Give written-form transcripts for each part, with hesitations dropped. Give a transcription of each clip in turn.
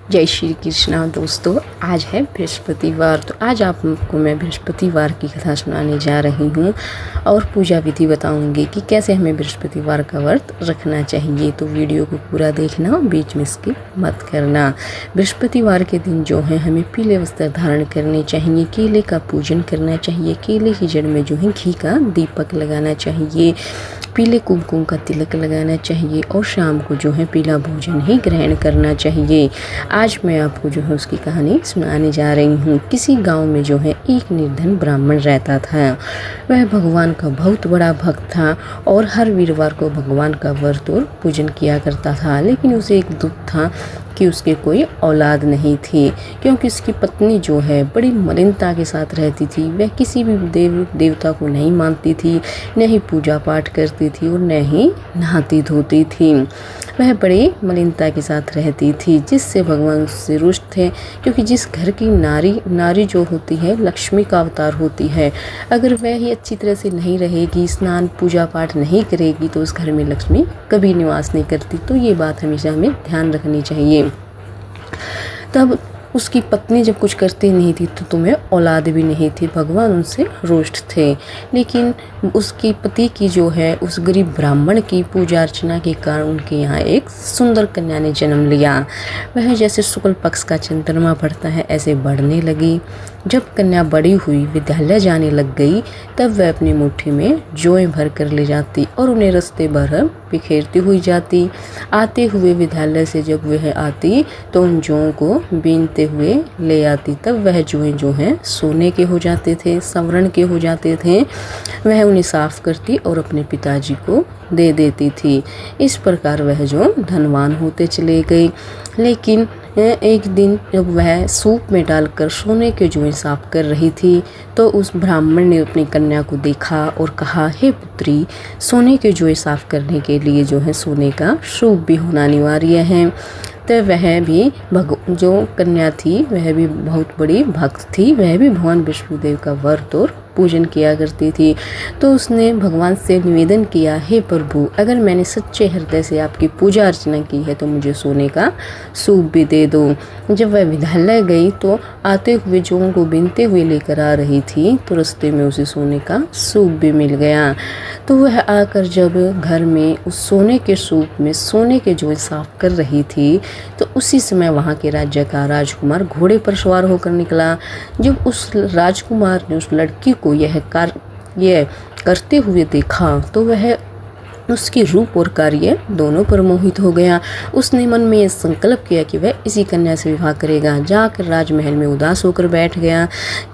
जय श्री कृष्णा दोस्तों। आज है बृहस्पतिवार, तो आज आपको मैं बृहस्पतिवार की कथा सुनाने जा रही हूँ और पूजा विधि बताऊँगी कि कैसे हमें बृहस्पतिवार का व्रत रखना चाहिए। तो वीडियो को पूरा देखना, बीच में स्किप मत करना। बृहस्पतिवार के दिन जो है हमें पीले वस्त्र धारण करने चाहिए, केले का पूजन करना चाहिए, केले की जड़ में जो है घी का दीपक लगाना चाहिए, पीले कुमकुम का तिलक लगाना चाहिए और शाम को जो है पीला भोजन ही ग्रहण करना चाहिए। आज मैं आपको जो है उसकी कहानी सुनाने जा रही हूँ। किसी गांव में जो है एक निर्धन ब्राह्मण रहता था। वह भगवान का बहुत बड़ा भक्त था और हर वीरवार को भगवान का व्रत और पूजन किया करता था। लेकिन उसे एक दुख था कि उसके कोई औलाद नहीं थी, क्योंकि उसकी पत्नी जो है बड़ी मलिनता के साथ रहती थी। वह किसी भी देवता को नहीं मानती थी, न ही पूजा पाठ करती थी और न ही नहाती धोती थी। वह बड़ी मलिनता के साथ रहती थी, जिससे भगवान उससे रुष्ट थे, क्योंकि जिस घर की नारी जो होती है लक्ष्मी का अवतार होती है। अगर वह ही अच्छी तरह से नहीं रहेगी, स्नान पूजा पाठ नहीं करेगी, तो उस घर में लक्ष्मी कभी निवास नहीं करती। तो ये बात हमेशा हमें ध्यान रखनी चाहिए। तब उसकी पत्नी जब कुछ करती नहीं थी तो तुम्हें औलाद भी नहीं थी, भगवान उनसे रुष्ट थे। लेकिन उसकी पति की जो है उस गरीब ब्राह्मण की पूजा अर्चना के कारण उनके यहाँ एक सुंदर कन्या ने जन्म लिया। वह जैसे शुक्ल पक्ष का चंद्रमा बढ़ता है ऐसे बढ़ने लगी। जब कन्या बड़ी हुई, विद्यालय जाने लग गई, तब वह अपनी मुट्ठी में जौएं भर कर ले जाती और उन्हें रास्ते भर बिखेरती हुई जाती। आते हुए विद्यालय से जब वह आती तो उन जौओं को बीनते हुए ले आती। तब वह जौएं जो हैं सोने के हो जाते थे, स्वर्ण के हो जाते थे। वह उन्हें साफ करती और अपने पिताजी को दे देती थी। इस प्रकार वह जो धनवान होते चले गए। लेकिन एक दिन जब वह सूप में डालकर सोने के जुएं साफ कर रही थी तो उस ब्राह्मण ने अपनी कन्या को देखा और कहा, हे पुत्री, सोने के जुएं साफ करने के लिए जो है सोने का सूप भी होना अनिवार्य है। तो वह भी जो कन्या थी वह भी बहुत बड़ी भक्त थी। वह भी भगवान विष्णुदेव का व्रत और पूजन किया करती थी। तो उसने भगवान से निवेदन किया, हे प्रभु, अगर मैंने सच्चे हृदय से आपकी पूजा अर्चना की है तो मुझे सोने का सूप भी दे दो। जब वह विद्यालय गई तो आते हुए जौओं को बीनते हुए लेकर आ रही थी तो रास्ते में उसे सोने का सूप भी मिल गया। तो वह आकर जब घर में उस सोने के सूप में सोने के जौ साफ कर रही थी तो उसी समय वहाँ के राज्य का राजकुमार घोड़े पर सवार होकर निकला। जब उस राजकुमार ने उस लड़की को यह करते हुए देखा तो वह उसकी रूप और कार्य दोनों पर मोहित हो गया। उसने मन में यह संकल्प किया कि वह इसी कन्या से विवाह करेगा। जाकर राजमहल में उदास होकर बैठ गया।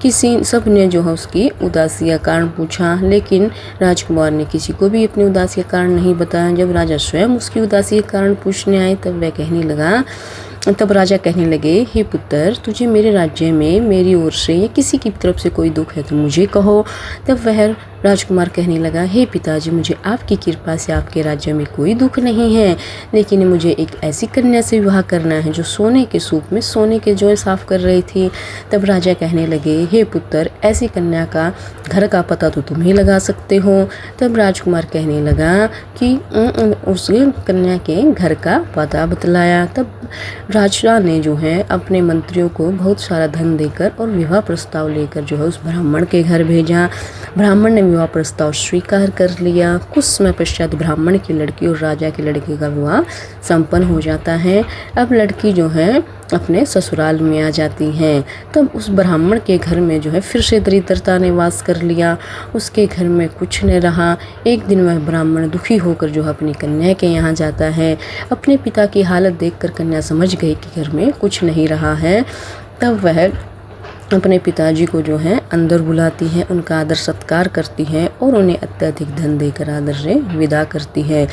सब ने जो है उसकी उदासी का कारण पूछा, लेकिन राजकुमार ने किसी को भी अपनी उदासी का कारण नहीं बताया। जब राजा स्वयं उसकी उदासी का कारण पूछने आए तब राजा कहने लगे, हे पुत्र, तुझे मेरे राज्य में मेरी ओर से या किसी की तरफ से कोई दुख है तो मुझे कहो। तब वह राजकुमार कहने लगा, हे पिताजी, मुझे आपकी कृपा से आपके राज्य में कोई दुख नहीं है, लेकिन मुझे एक ऐसी कन्या से विवाह करना है जो सोने के सूप में सोने के जौ साफ कर रही थी। तब राजा कहने लगे, हे पुत्र, ऐसी कन्या का घर का पता तो तुम ही लगा सकते हो। तब राजकुमार कहने लगा कि उस कन्या के घर का पता बतलाया। तब राजा ने जो है अपने मंत्रियों को बहुत सारा धन देकर और विवाह प्रस्ताव लेकर जो है उस ब्राह्मण के घर भेजा। ब्राह्मण ने विवाह प्रस्ताव स्वीकार कर लिया। कुछ समय पश्चात ब्राह्मण की लड़की और राजा के लड़के का विवाह संपन्न हो जाता है। अब लड़की जो है अपने ससुराल में आ जाती हैं। तब उस ब्राह्मण के घर में जो है फिर से दरिद्रता ने वास कर लिया। उसके घर में कुछ न रहा। एक दिन वह ब्राह्मण दुखी होकर जो है अपनी कन्या के यहाँ जाता है। अपने पिता की हालत देखकर कन्या समझ गई कि घर में कुछ नहीं रहा है। तब वह अपने पिताजी को जो है अंदर बुलाती है, उनका आदर सत्कार करती है और उन्हें अत्यधिक धन देकर आदर से विदा करती है।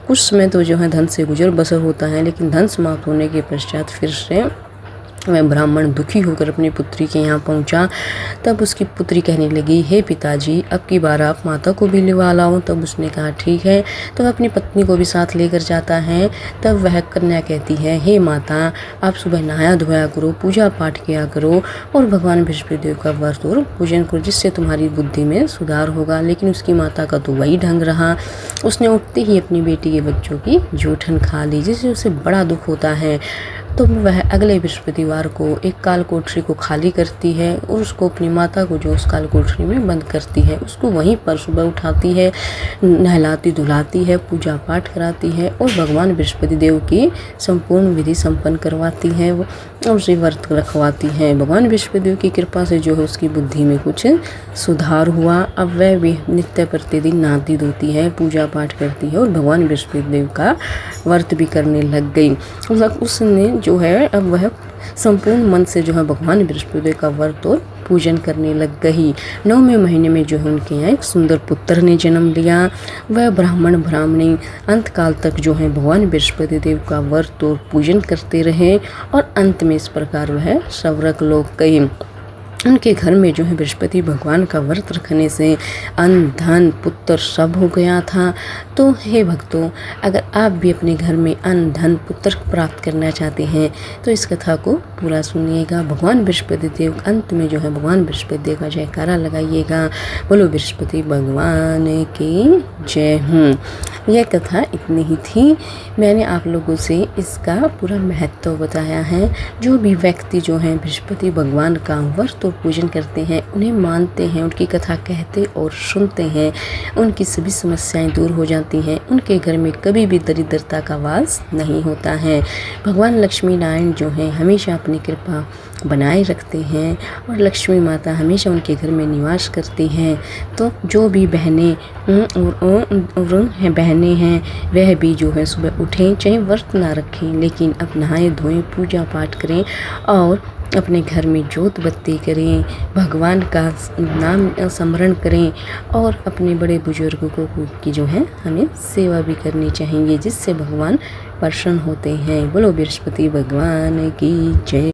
कुछ समय तो जो है धन से गुजर बसर होता है, लेकिन धन समाप्त होने के पश्चात फिर से वह ब्राह्मण दुखी होकर अपनी पुत्री के यहाँ पहुँचा। तब उसकी पुत्री कहने लगी, हे पिताजी, अब की बार आप माता को भी लिवा लाओ। तब उसने कहा, ठीक है। तो वह अपनी पत्नी को भी साथ लेकर जाता है। तब वह कन्या कहती है, हे माता, आप सुबह नहाया धोया करो, पूजा पाठ किया करो और भगवान बृहस्पतिदेव का व्रत और पूजन करो, जिससे तुम्हारी बुद्धि में सुधार होगा। लेकिन उसकी माता का तो वही ढंग रहा। उसने उठते ही अपनी बेटी के बच्चों की जूठन खा ली, जिससे उसे बड़ा दुख होता है। तो वह अगले बृहस्पतिवार को एक काल कोठरी को खाली करती है और उसको अपनी माता को जो उस काल कोठरी में बंद करती है, उसको वहीं पर सुबह उठाती है, नहलाती धुलाती है, पूजा पाठ कराती है और भगवान बृहस्पति देव की संपूर्ण विधि संपन्न करवाती है और उसे व्रत रखवाती है। भगवान बृहस्पति देव की कृपा से जो है उसकी बुद्धि में कुछ सुधार हुआ। अब वह भी नित्य प्रतिदिन नहाती धोती है, पूजा पाठ करती है और भगवान बृहस्पति देव का व्रत भी करने लग गई। उसने जो है अब वह संपूर्ण मन से जो है भगवान बृहस्पति देव का व्रत और पूजन करने लग गई। 9वें महीने में जो है उनके यहाँ एक सुंदर पुत्र ने जन्म लिया। वह ब्राह्मण ब्राह्मणी अंत काल तक जो है भगवान बृहस्पति देव का व्रत और पूजन करते रहे और अंत में इस प्रकार वह स्वर्ग लोक गए। उनके घर में जो है बृहस्पति भगवान का व्रत रखने से अन्न धन पुत्र सब हो गया था। तो हे भक्तों, अगर आप भी अपने घर में अन्न धन पुत्र प्राप्त करना चाहते हैं तो इस कथा को पूरा सुनिएगा। भगवान बृहस्पति देव अंत में जो है भगवान बृहस्पति देव का जयकारा लगाइएगा। बोलो बृहस्पति भगवान की जय। यह कथा इतनी ही थी। मैंने आप लोगों से इसका पूरा महत्व बताया है। जो भी व्यक्ति जो है बृहस्पति भगवान का व्रत और पूजन करते हैं, उन्हें मानते हैं, उनकी कथा कहते और सुनते हैं, उनकी सभी समस्याएं दूर हो जाती हैं। उनके घर में कभी भी दरिद्रता का वास नहीं होता है। भगवान लक्ष्मी नारायण जो हैं हमेशा अपनी कृपा बनाए रखते हैं और लक्ष्मी माता हमेशा उनके घर में निवास करती हैं। तो जो भी बहनें हैं वह भी जो है सुबह उठें, चाहे व्रत ना रखें, लेकिन अब नहाएं धोएं, पूजा पाठ करें और अपने घर में जोत बत्ती करें, भगवान का नाम स्मरण करें और अपने बड़े बुजुर्गों को की जो है हमें सेवा भी करनी चाहिए, जिससे भगवान प्रसन्न होते हैं। बोलो बृहस्पति भगवान की जय।